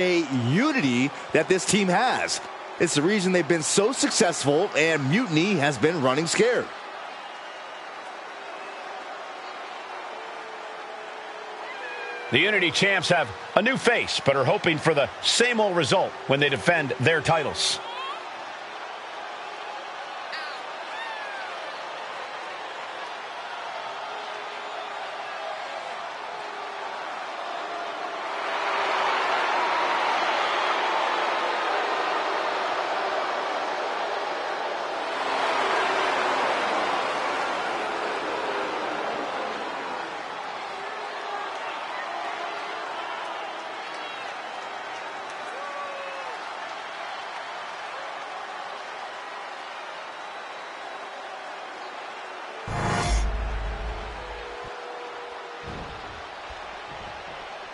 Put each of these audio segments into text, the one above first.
unity that this team has. It's the reason they've been so successful, and Mutiny has been running scared. The Unity champs have a new face, but are hoping for the same old result when they defend their titles.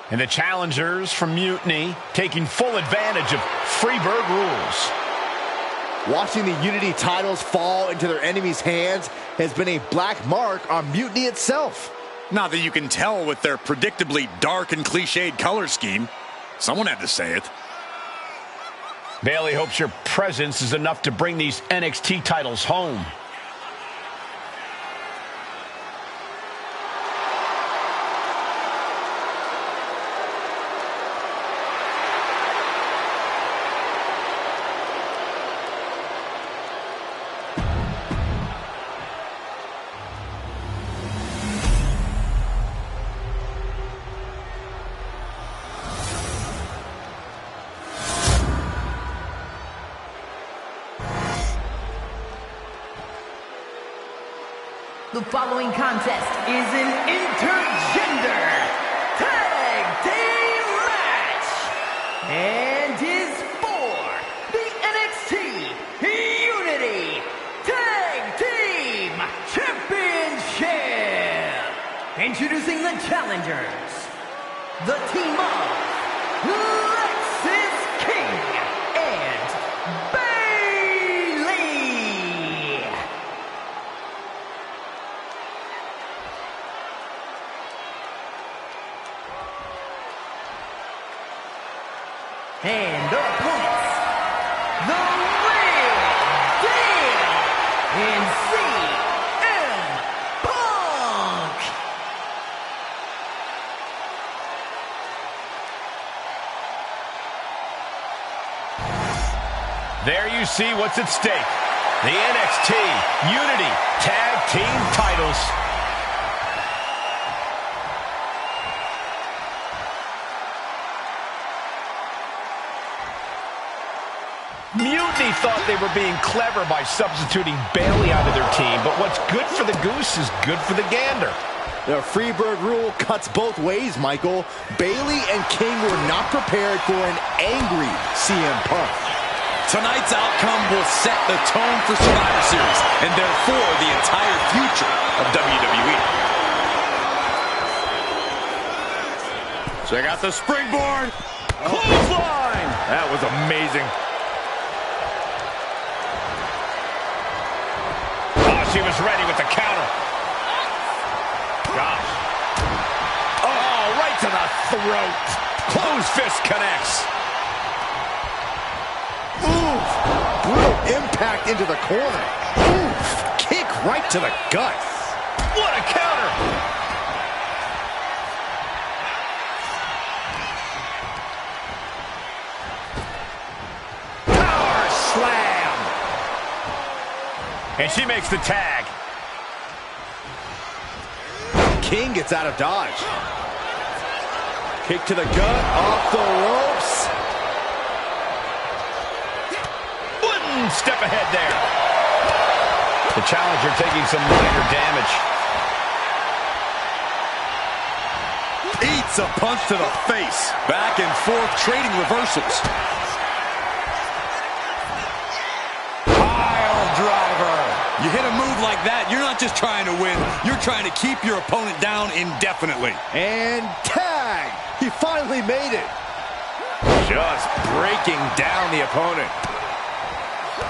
And the challengers from Mutiny taking full advantage of Freebird rules. Watching the Unity titles fall into their enemies' hands has been a black mark on Mutiny itself. Not that you can tell with their predictably dark and cliched color scheme. Someone had to say it. Bayley hopes your presence is enough to bring these NXT titles home. The following contest is an intergender tag team match and is for the NXT Unity Tag Team Championship. Introducing the challengers, the team of Lexis King and Bayley. And their opponents, the Real Deal in CM Punk. There you see what's at stake. The NXT Unity Tag Team titles. Mutiny thought they were being clever by substituting Bayley out of their team, but what's good for the goose is good for the gander. The Freebird rule cuts both ways, Michael. Bayley and King were not prepared for an angry CM Punk. Tonight's outcome will set the tone for Survivor Series, and therefore the entire future of WWE. Check out the springboard. Clothesline. That was amazing. She was ready with the counter. Gosh. Oh, right to the throat. Closed fist connects. Oof. Brutal impact into the corner. Oof. Kick right to the gut. What a counter. Power slam. And she makes the tag. King gets out of dodge. Kick to the gut, off the ropes. One step ahead there. The challenger taking some minor damage. Eats a punch to the face. Back and forth, trading reversals. You hit a move like that, you're not just trying to win, you're trying to keep your opponent down indefinitely. And tag! He finally made it. Just breaking down the opponent.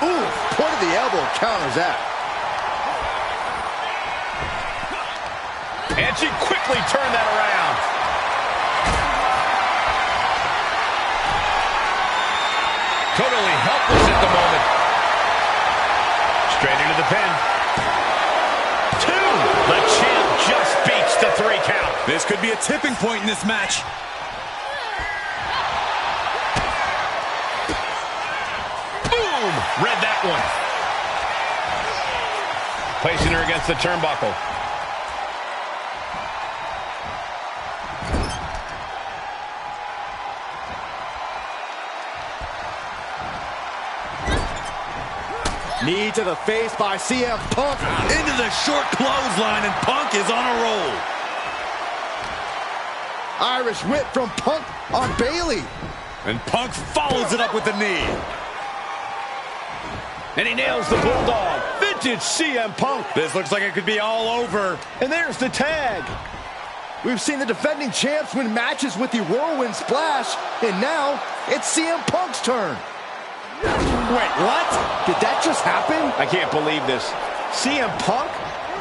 Ooh, point of the elbow counters that. And she quickly turned that around. Totally helpless at the moment. Straight into the pin. 2. The champ just beats the 3 count. This could be a tipping point in this match. Boom! Read that one. Placing her against the turnbuckle. Knee to the face by CM Punk. Into the short clothesline, and Punk is on a roll. Irish whip from Punk on Bayley. And Punk follows it up with the knee. And he nails the Bulldog. Vintage CM Punk. This looks like it could be all over. And there's the tag. We've seen the defending champs win matches with the Whirlwind Splash, and now it's CM Punk's turn. Wait, what? Did that just happen? I can't believe this. CM Punk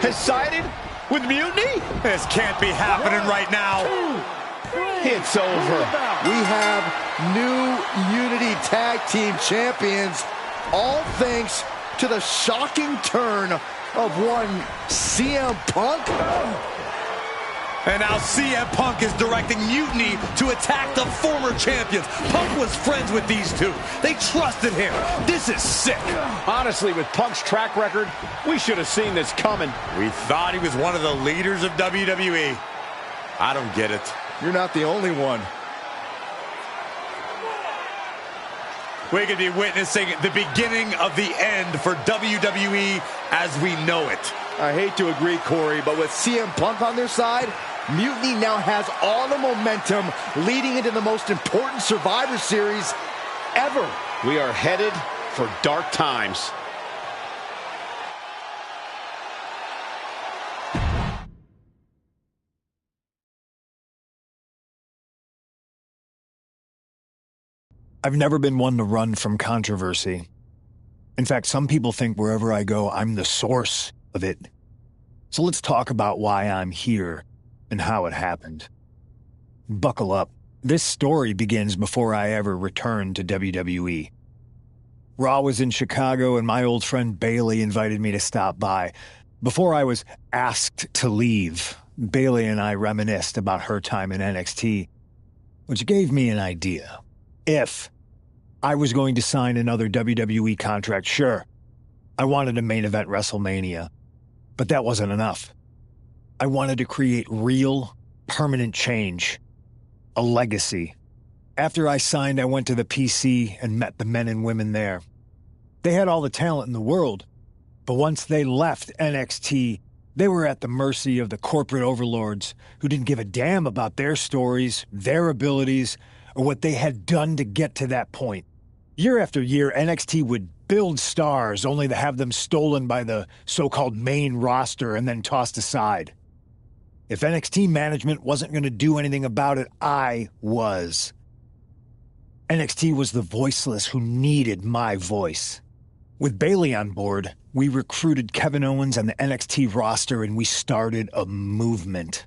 has sided with Mutiny? This can't be happening right now. It's over. We have new Unity Tag Team Champions, all thanks to the shocking turn of one CM Punk. And now CM Punk is directing Mutiny to attack the former champions. Punk was friends with these two. They trusted him. This is sick. Honestly, with Punk's track record, we should have seen this coming. We thought he was one of the leaders of WWE. I don't get it. You're not the only one. We could be witnessing the beginning of the end for WWE as we know it. I hate to agree, Corey, but with CM Punk on their side, Mutiny now has all the momentum leading into the most important Survivor Series ever. We are headed for dark times. I've never been one to run from controversy. In fact, some people think wherever I go, I'm the source of it. So let's talk about why I'm here and how it happened. Buckle up. This story begins before I ever returned to WWE. Raw was in Chicago and my old friend Bayley invited me to stop by. Before I was asked to leave, Bayley and I reminisced about her time in NXT, which gave me an idea. If I was going to sign another WWE contract, sure, I wanted a main event WrestleMania, but that wasn't enough. I wanted to create real, permanent change, a legacy. After I signed, I went to the PC and met the men and women there. They had all the talent in the world, but once they left NXT, they were at the mercy of the corporate overlords who didn't give a damn about their stories, their abilities, or what they had done to get to that point. Year after year, NXT would build stars only to have them stolen by the so-called main roster and then tossed aside. If NXT management wasn't going to do anything about it, I was. NXT was the voiceless who needed my voice. With Bayley on board, we recruited Kevin Owens and the NXT roster and we started a movement.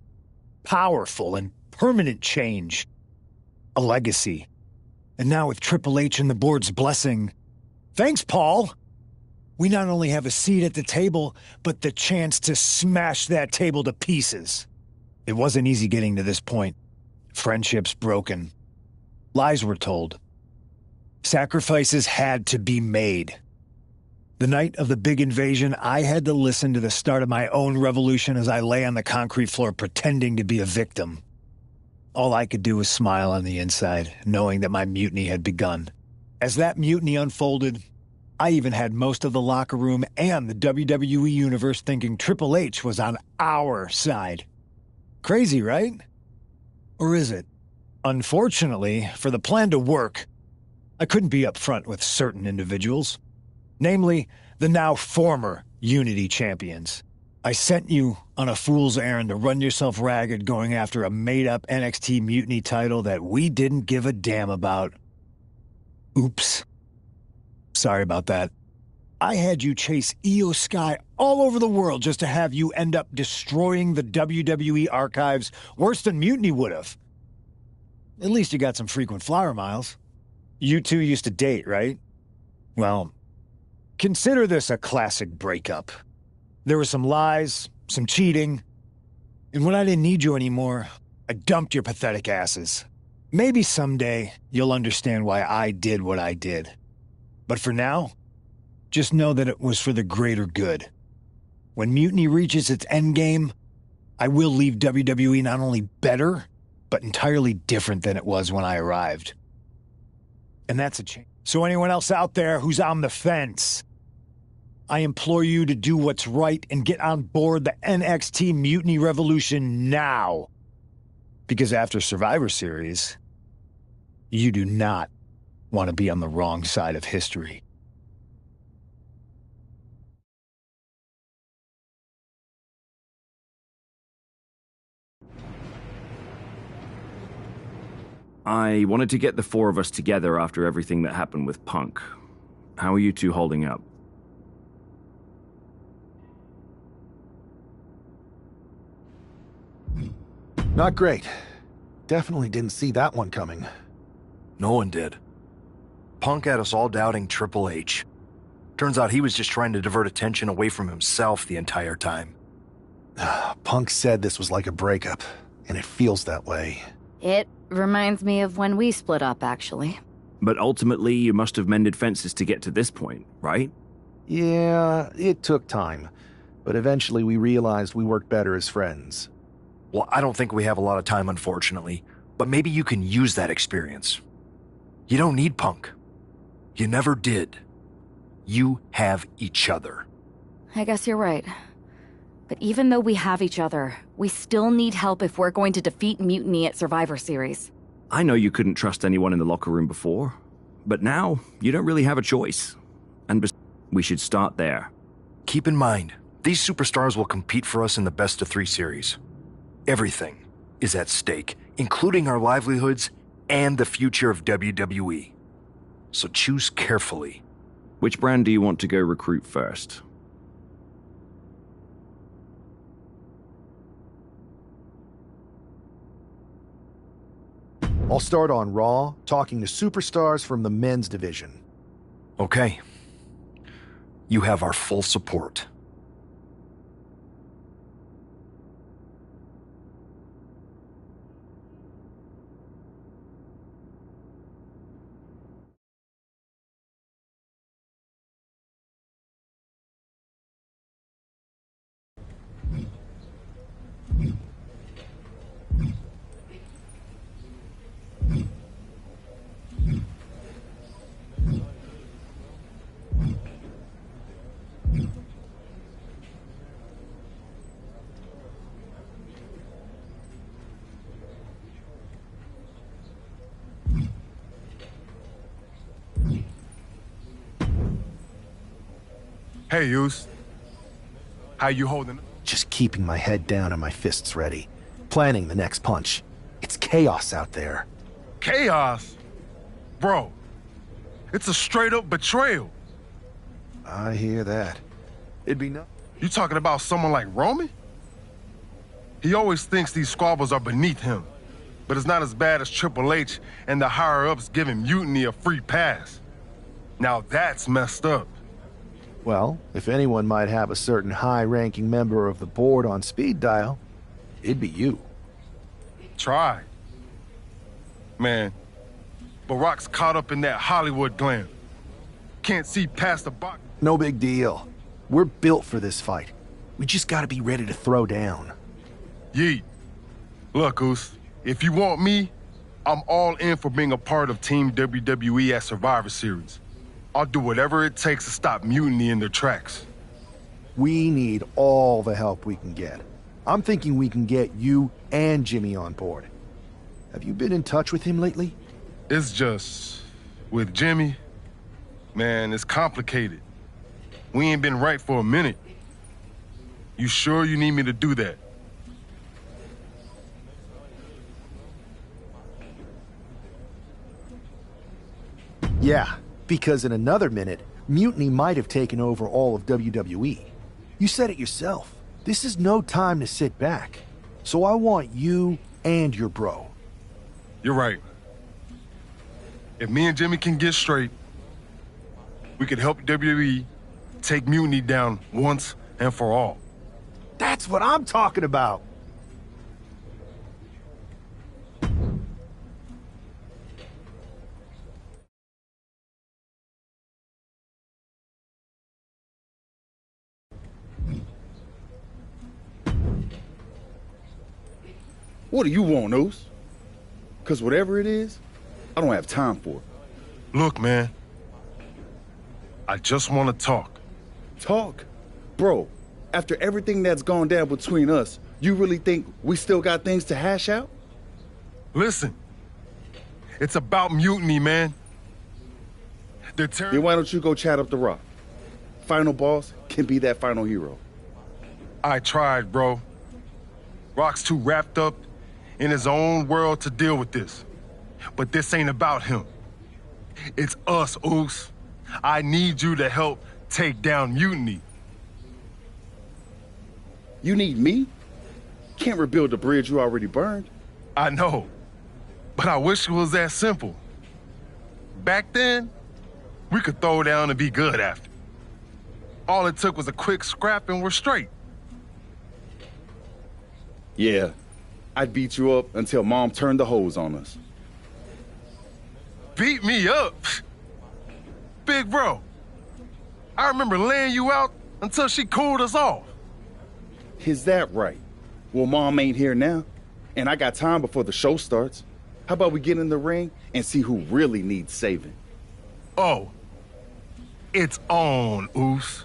Powerful and permanent change. A legacy. And now with Triple H and the board's blessing, thanks, Paul, we not only have a seat at the table, but the chance to smash that table to pieces. It wasn't easy getting to this point. Friendships broken. Lies were told. Sacrifices had to be made. The night of the big invasion, I had to listen to the start of my own revolution as I lay on the concrete floor pretending to be a victim. All I could do was smile on the inside, knowing that my mutiny had begun. As that mutiny unfolded, I even had most of the locker room and the WWE Universe thinking Triple H was on our side. Crazy, right? Or is it? Unfortunately, for the plan to work, I couldn't be upfront with certain individuals. Namely, the now former Unity champions. I sent you on a fool's errand to run yourself ragged going after a made-up NXT Mutiny title that we didn't give a damn about. Oops. Sorry about that. I had you chase Io Sky all over the world just to have you end up destroying the WWE archives worse than Mutiny would have. At least you got some frequent flyer miles. You two used to date, right? Well, consider this a classic breakup. There were some lies, some cheating, and when I didn't need you anymore, I dumped your pathetic asses. Maybe someday you'll understand why I did what I did. But for now, just know that it was for the greater good. When Mutiny reaches its endgame, I will leave WWE not only better, but entirely different than it was when I arrived. And that's a change. So anyone else out there who's on the fence, I implore you to do what's right and get on board the NXT Mutiny Revolution now. Because after Survivor Series, you do not want to be on the wrong side of history. I wanted to get the four of us together after everything that happened with Punk. How are you two holding up? Not great. Definitely didn't see that one coming. No one did. Punk had us all doubting Triple H. Turns out he was just trying to divert attention away from himself the entire time. Punk said this was like a breakup, and it feels that way. It reminds me of when we split up, actually. But ultimately, you must have mended fences to get to this point, right? Yeah, it took time. But eventually we realized we worked better as friends. Well, I don't think we have a lot of time, unfortunately. But maybe you can use that experience. You don't need Punk. You never did. You have each other. I guess you're right. But even though we have each other, we still need help if we're going to defeat Mutiny at Survivor Series. I know you couldn't trust anyone in the locker room before, but now you don't really have a choice. And we should start there. Keep in mind, these superstars will compete for us in the best-of-3 series. Everything is at stake, including our livelihoods and the future of WWE. So choose carefully. Which brand do you want to go recruit first? I'll start on Raw, talking to superstars from the men's division. Okay. You have our full support. Hey, Yus. How you holding? Just keeping my head down and my fists ready. Planning the next punch. It's chaos out there. Chaos? Bro, it's a straight-up betrayal. I hear that. It'd be no... You talking about someone like Roman? He always thinks these squabbles are beneath him. But it's not as bad as Triple H and the higher-ups giving Mutiny a free pass. Now that's messed up. Well, if anyone might have a certain high-ranking member of the board on speed dial, it'd be you. Try. Man, Barack's caught up in that Hollywood glam. Can't see past the box. No big deal. We're built for this fight. We just gotta be ready to throw down. Yeet. Look, Oos, if you want me, I'm all in for being a part of Team WWE at Survivor Series. I'll do whatever it takes to stop Mutiny in their tracks. We need all the help we can get. I'm thinking we can get you and Jimmy on board. Have you been in touch with him lately? It's just... with Jimmy, man, it's complicated. We ain't been right for a minute. You sure you need me to do that? Yeah, because in another minute, Mutiny might have taken over all of WWE. You said it yourself. This is no time to sit back. So I want you and your bro. You're right. If me and Jimmy can get straight, we could help WWE take Mutiny down once and for all. That's what I'm talking about. What do you want, Oos? Because whatever it is, I don't have time for it. Look, man, I just want to talk. Talk? Bro, after everything that's gone down between us, you really think we still got things to hash out? Listen, it's about Mutiny, man. Then why don't you go chat up the Rock? Final boss can be that final hero. I tried, bro. Rock's too wrapped up in his own world to deal with this. But this ain't about him. It's us, Oos. I need you to help take down Mutiny. You need me? Can't rebuild the bridge you already burned. I know, but I wish it was that simple. Back then, we could throw down and be good after. All it took was a quick scrap and we're straight. Yeah, I'd beat you up until Mom turned the hose on us. Beat me up? Big bro, I remember laying you out until she cooled us off. Is that right? Well, Mom ain't here now, and I got time before the show starts. How about we get in the ring and see who really needs saving? Oh, it's on, Oos.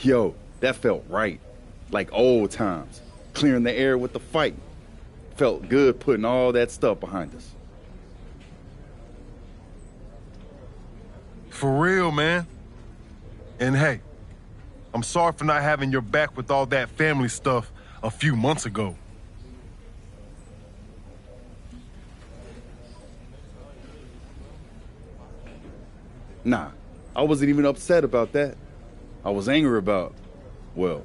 Yo, that felt right. Like old times. Clearing the air with the fight. Felt good putting all that stuff behind us. For real, man. And hey, I'm sorry for not having your back with all that family stuff a few months ago. Nah, I wasn't even upset about that. I was angry about, well,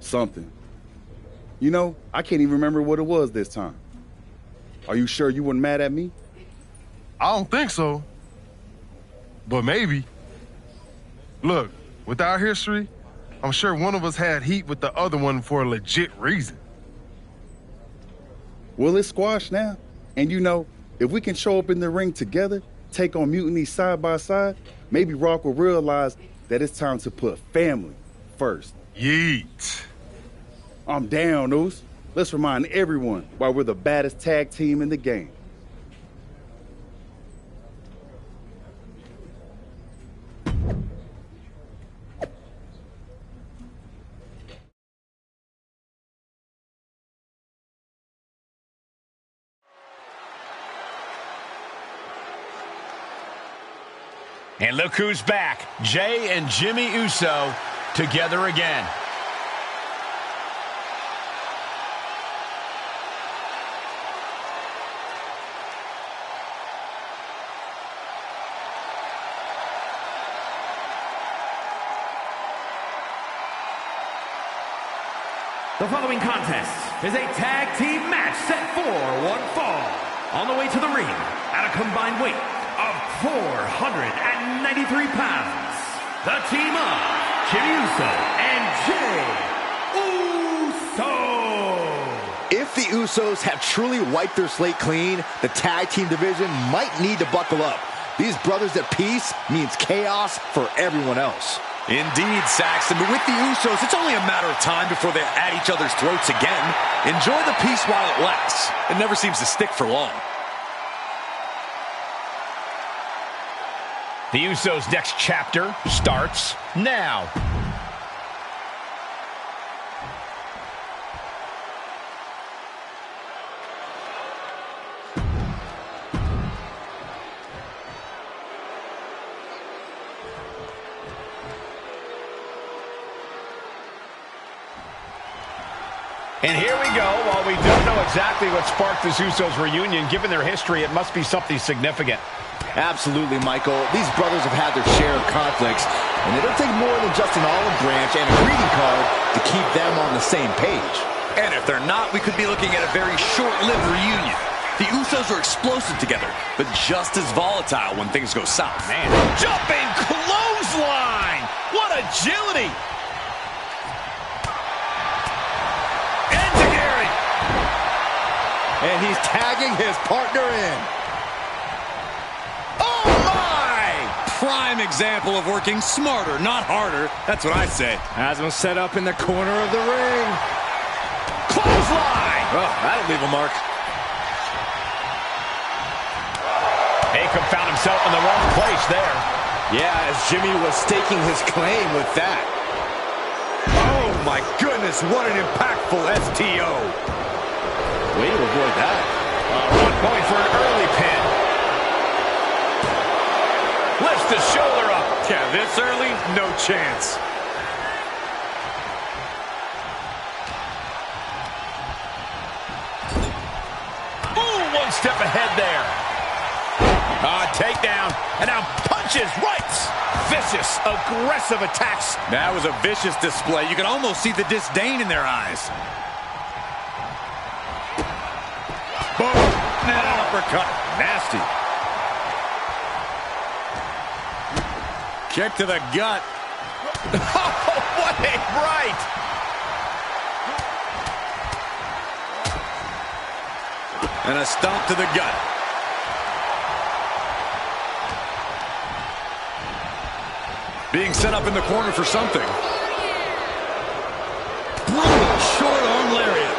something. You know, I can't even remember what it was this time. Are you sure you weren't mad at me? I don't think so. But maybe. Look, with our history, I'm sure one of us had heat with the other one for a legit reason. Well, it's squashed now. And you know, if we can show up in the ring together, take on Mutiny side by side, maybe Rock will realize that it's time to put family first. Yeet. I'm down, Oos. Let's remind everyone why we're the baddest tag team in the game. And look who's back. Jay and Jimmy Uso together again. The following contest is a tag team match set for one fall. On the way to the ring at a combined weight of 493 pounds, the team of Jimmy Uso and Jay Uso. If the Usos have truly wiped their slate clean, the tag team division might need to buckle up. These brothers at peace means chaos for everyone else. Indeed, Saxton, but with the Usos, it's only a matter of time before they're at each other's throats again. Enjoy the peace while it lasts. It never seems to stick for long. The Usos' next chapter starts now. And here we go. While we don't know exactly what sparked this Usos reunion, given their history, it must be something significant. Absolutely, Michael. These brothers have had their share of conflicts, and it'll take more than just an olive branch and a greeting card to keep them on the same page. And if they're not, we could be looking at a very short-lived reunion. The Usos are explosive together, but just as volatile when things go south. Man, jumping clothesline! What agility! And he's tagging his partner in. Oh, my! Prime example of working smarter, not harder. That's what I say. Has him set up in the corner of the ring. Clothesline! Oh, that'll leave a mark. Akam found himself in the wrong place there. Yeah, as Jimmy was staking his claim with that. Oh, my goodness, what an impactful STO. Way to avoid that. One going for an early pin. Lifts the shoulder up. Yeah, this early, no chance. Ooh, one step ahead there. Takedown. And now punches, rights. Vicious, aggressive attacks. That was a vicious display. You can almost see the disdain in their eyes. Boom! And an uppercut. Nasty. Kick to the gut. Oh, what a right! And a stomp to the gut. Being set up in the corner for something. Brutal short arm lariat.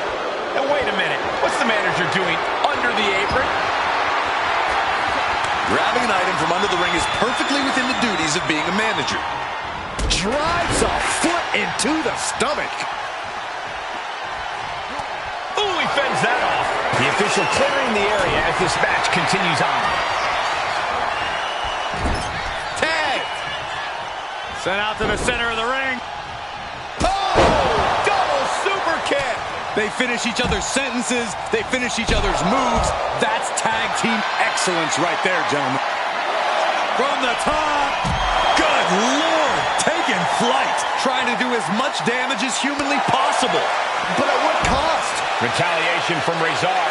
And wait a minute. What's the manager doing under the apron? Grabbing an item from under the ring is perfectly within the duties of being a manager. drives a foot into the stomach. Ooh, he fends that off. The official clearing the area as this match continues on. Tag. Sent out to the center of the ring. Oh, double super kick. They finish each other's sentences. They finish each other's moves. That's tag team excellence right there, gentlemen. From the top. Good Lord. Taking flight. Trying to do as much damage as humanly possible. But at what cost? Retaliation from Rezar.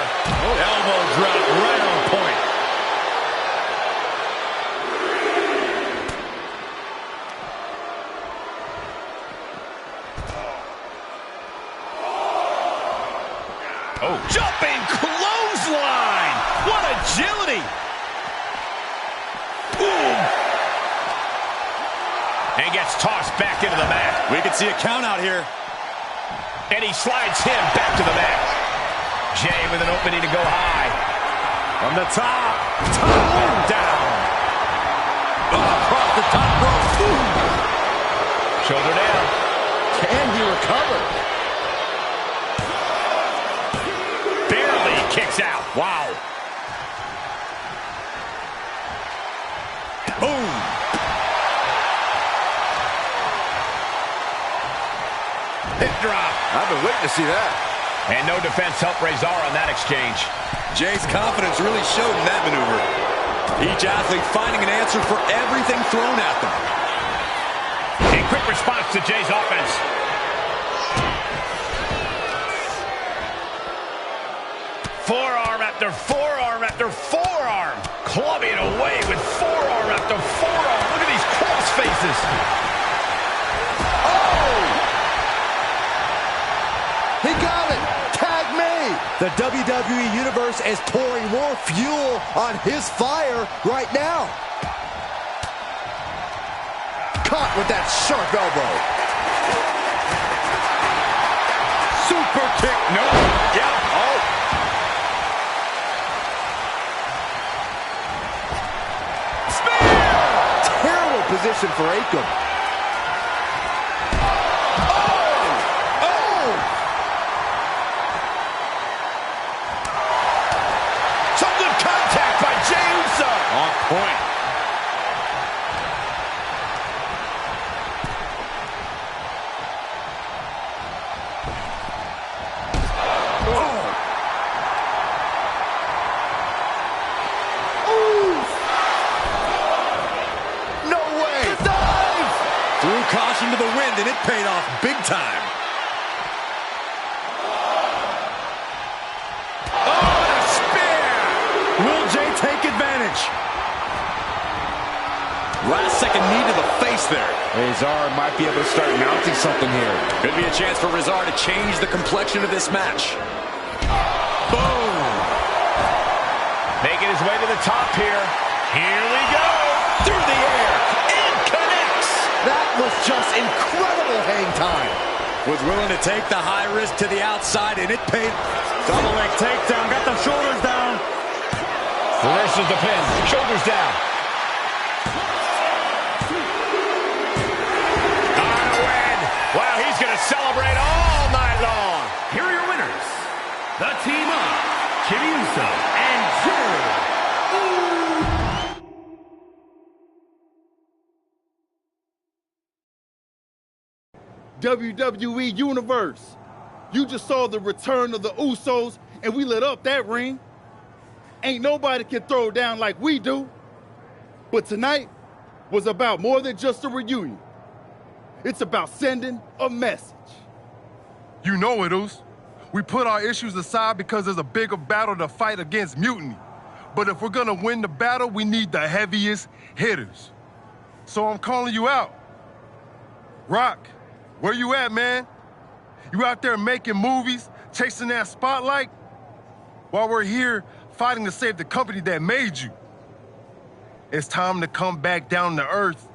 Elbow drop right on point. Oh, Jumping clothesline. What agility. Boom. and gets tossed back into the mat. We can see a count out here. And he slides him back to the mat. Jay with an opening to go high. From the top. Top and down. Across the top rope. Ooh. Shoulder down. Can he recover? Barely kicks out. Wow. Boom. Hip drop. I've been waiting to see that. And no defense helped Rezar on that exchange. Jay's confidence really showed in that maneuver. Each athlete finding an answer for everything thrown at them. A quick response to Jay's offense. Forearm after forearm after forearm. Clubbing away with forearm after forearm. Look at these cross faces. He got it! Tag me! The WWE Universe is pouring more fuel on his fire right now. Caught with that sharp elbow. Super kick. No. Yeah. Oh. Spear! Terrible position for Akam. On point. No way! The dive! Threw caution to the wind, and it paid off big time. Oh, a spear! Will Jay take advantage? Last second knee to the face there. Rezar might be able to start mounting something here. Could be a chance for Rezar to change the complexion of this match. Boom! Making his way to the top here. Here we go! Through the air. It connects! That was just incredible hang time. Was willing to take the high risk to the outside, and it paid. Double leg takedown. Got the shoulders down. Reverses the pin. Shoulders down. Wow, he's going to celebrate all night long. Here are your winners, the team of Jimmy Uso and WWE Universe. You just saw the return of the Usos, and we lit up that ring. Ain't nobody can throw down like we do. But tonight was about more than just a reunion. It's about sending a message. You know it, Oos. We put our issues aside because there's a bigger battle to fight against mutiny. But if we're gonna win the battle, we need the heaviest hitters. So I'm calling you out. Rock, where you at, man? You out there making movies, chasing that spotlight? While we're here fighting to save the company that made you. It's time to come back down to earth.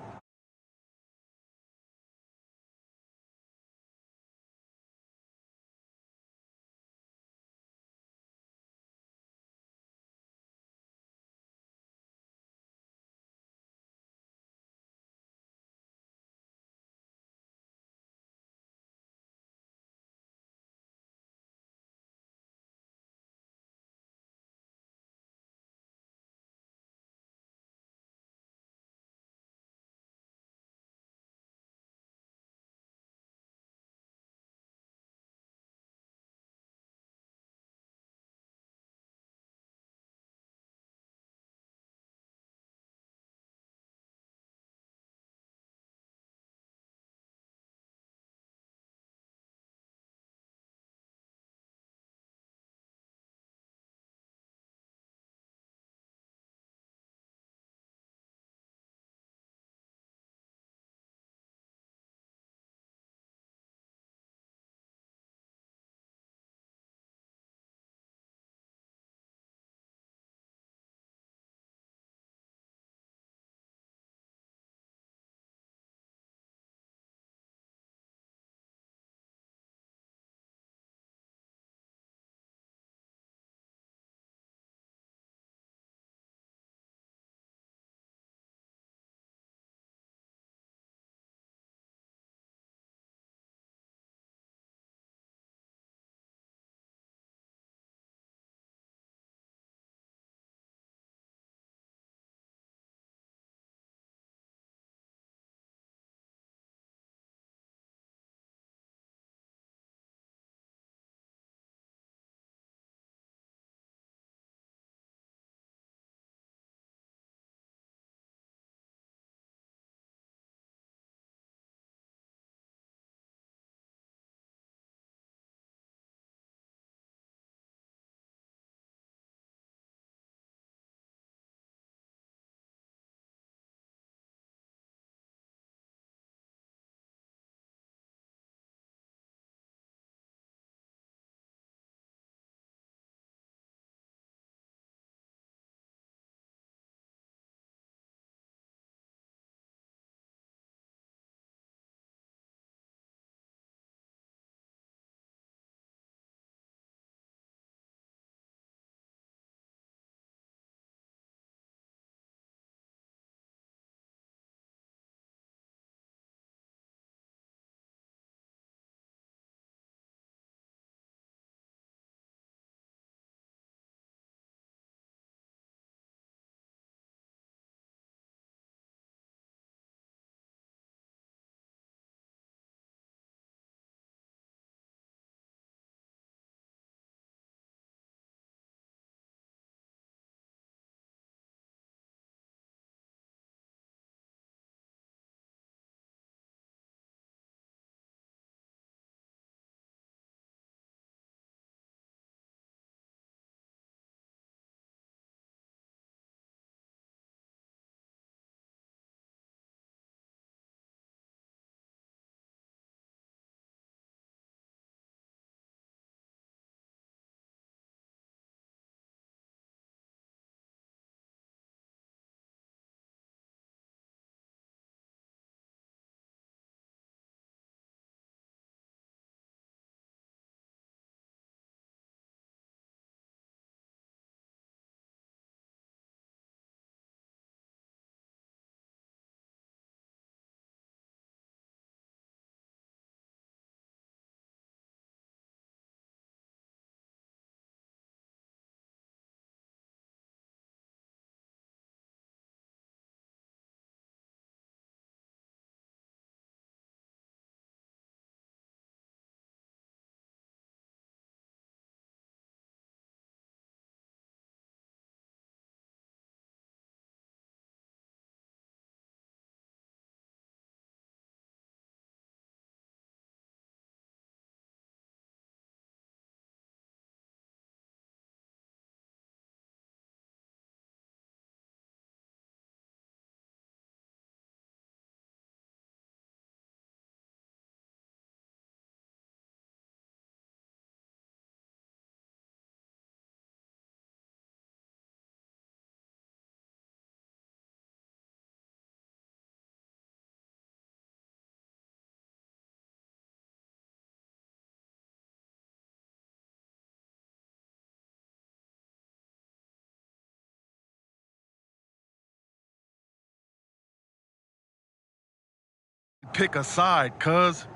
pick a side, cuz.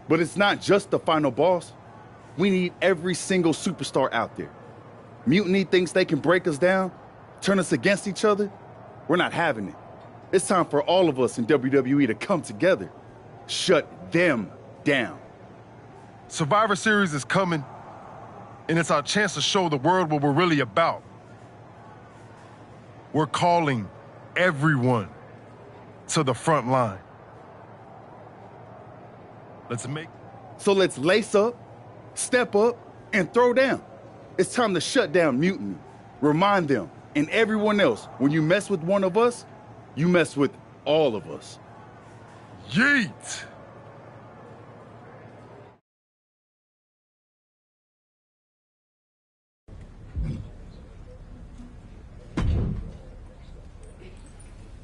But it's not just the final boss. We need every single superstar out there. Mutiny thinks they can break us down, turn us against each other. We're not having it. It's time for all of us in WWE to come together. Shut them down. Survivor Series is coming, and it's our chance to show the world what we're really about. We're calling everyone to the front line. So let's lace up, step up, and throw down. It's time to shut down Mutiny. Remind them and everyone else, when you mess with one of us, you mess with all of us. Yeet!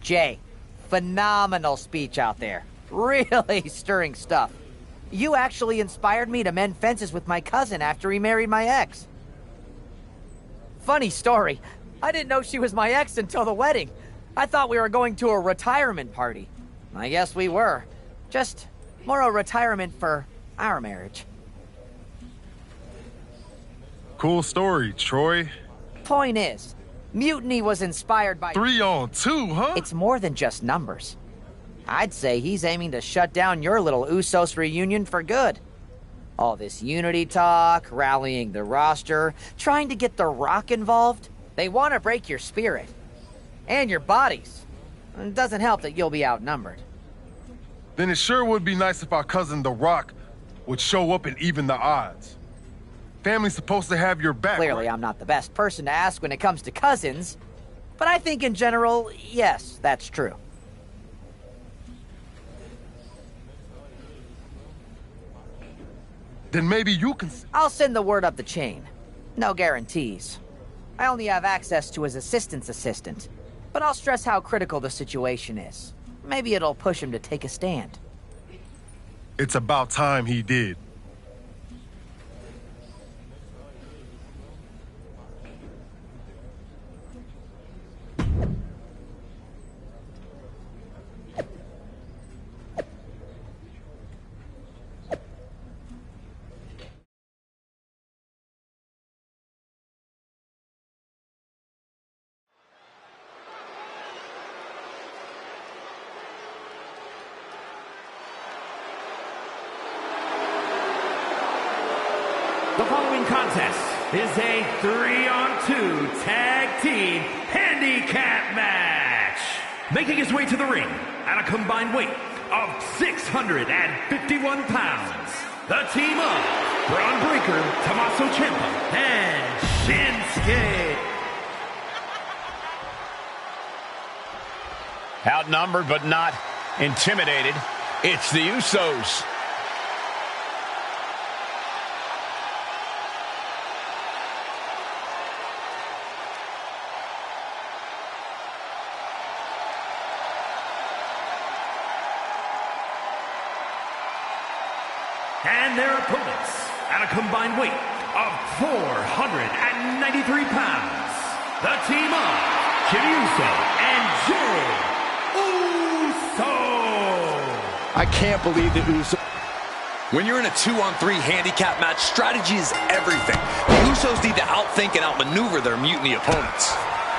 Jay, phenomenal speech out there. Really stirring stuff. You actually inspired me to mend fences with my cousin after he married my ex. Funny story. I didn't know she was my ex until the wedding. I thought we were going to a retirement party. I guess we were. Just more a retirement for our marriage. Cool story, Troy. Point is, Mutiny was inspired by 3-on-2, huh? It's more than just numbers. I'd say he's aiming to shut down your little Usos reunion for good. All this unity talk, rallying the roster, trying to get The Rock involved. They want to break your spirit. And your bodies. It doesn't help that you'll be outnumbered. Then it sure would be nice if our cousin The Rock would show up and even the odds. Family's supposed to have your back. Clearly, right? I'm not the best person to ask when it comes to cousins. But I think in general, yes, that's true. Then maybe you can... I'll send the word up the chain. No guarantees. I only have access to his assistant's assistant. But I'll stress how critical the situation is. Maybe it'll push him to take a stand. It's about time he did. The following contest is a 3-on-2 tag team handicap match. Making his way to the ring at a combined weight of 651 pounds. The team of Braun Breaker, Tommaso Ciampa, and Shinsuke. Outnumbered but not intimidated, it's the Usos. And their opponents at a combined weight of 493 pounds. The team of Jimmy Uso and Jey Uso. I can't believe the Uso. When you're in a 2-on-3 handicap match, strategy is everything. The Usos need to outthink and outmaneuver their Mutiny opponents.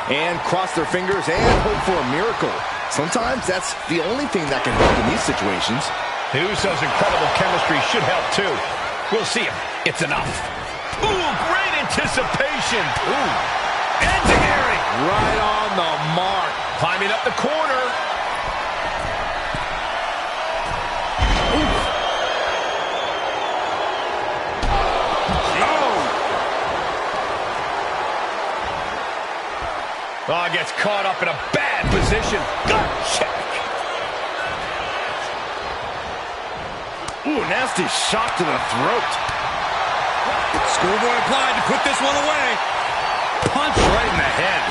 And cross their fingers and hope for a miracle. Sometimes that's the only thing that can help in these situations. The Usos' incredible chemistry should help, too. We'll see if it's enough. Ooh, great anticipation. Ooh, Enziguri. Right on the mark. Climbing up the corner. Oh, gets caught up in a bad position. Gut check. Ooh, nasty shot to the throat. Schoolboy applied to put this one away. Punch right in the head.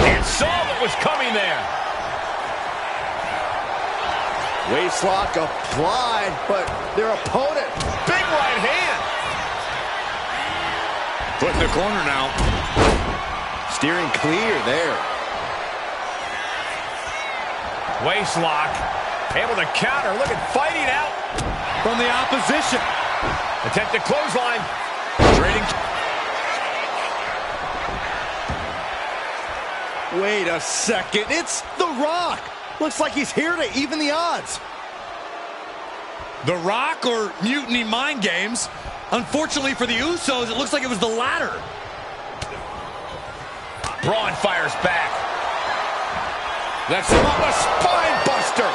And saw what was coming there. Waistlock applied, but their opponent. Big right hand. Put in the corner now. Steering clear there. Waist lock. Able to counter. Look at fighting out. From the opposition. Attempted clothesline. Trading. Wait a second. It's The Rock. Looks like he's here to even the odds. The Rock or Mutiny Mind Games? Unfortunately for the Usos, it looks like it was the latter. Braun fires back. That's him on the spine buster.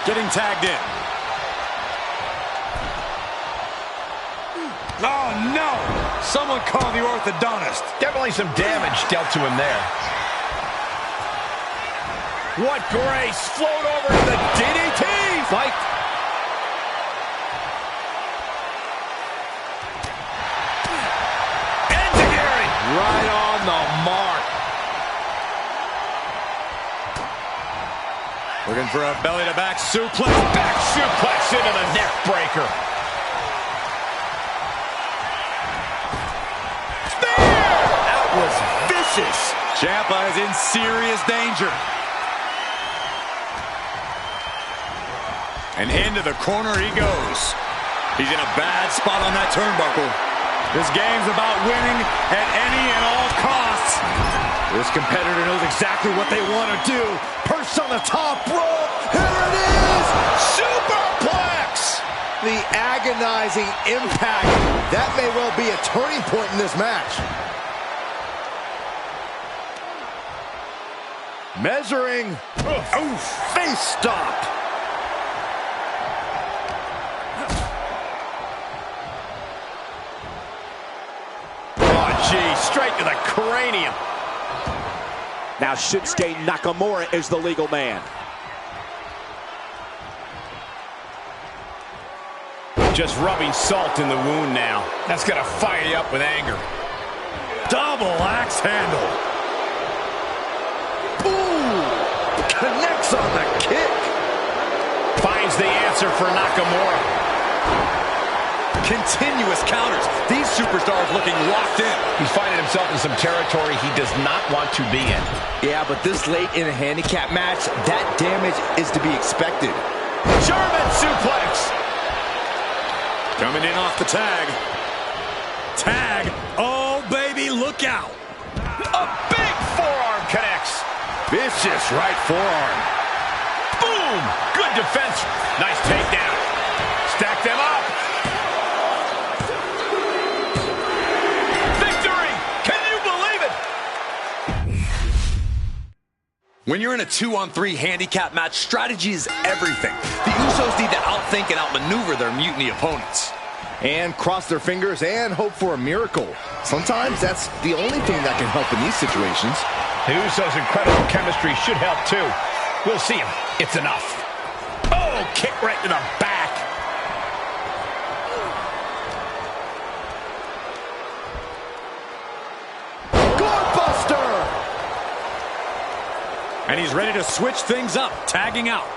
Getting tagged in. Oh, no! Someone call the orthodontist. Definitely some damage dealt to him there. What grace! Float over to the DDT! Fight! Enziguri! Right on the mark. Looking for a belly-to-back suplex. Back suplex into the neck breaker. Spear! That was vicious. Ciampa is in serious danger. And into the corner he goes. He's in a bad spot on that turnbuckle. This game's about winning at any and all costs. This competitor knows exactly what they want to do. Perched on the top rope. Here it is. Superplex! The agonizing impact. That may well be a turning point in this match. Measuring. Oh, face stop. Straight to the cranium. Now Shinsuke Nakamura is the legal man. Just rubbing salt in the wound now. That's gonna fire you up with anger. Double axe handle. Ooh! Connects on the kick. Finds the answer for Nakamura. Continuous counters. These superstars looking locked in. He's finding himself in some territory he does not want to be in. Yeah, but this late in a handicap match, that damage is to be expected. German suplex. Coming in off the tag. Tag. Oh, baby, look out. A big forearm connects. Vicious right forearm. Boom. Good defense. Nice takedown. Stack them up. When you're in a 2-on-3 handicap match, strategy is everything. The Usos need to outthink and outmaneuver their Mutiny opponents. And cross their fingers and hope for a miracle. Sometimes that's the only thing that can help in these situations. The Usos' incredible chemistry should help too. We'll see him. It's enough. Oh, kick right to the back. And he's ready to switch things up, tagging out.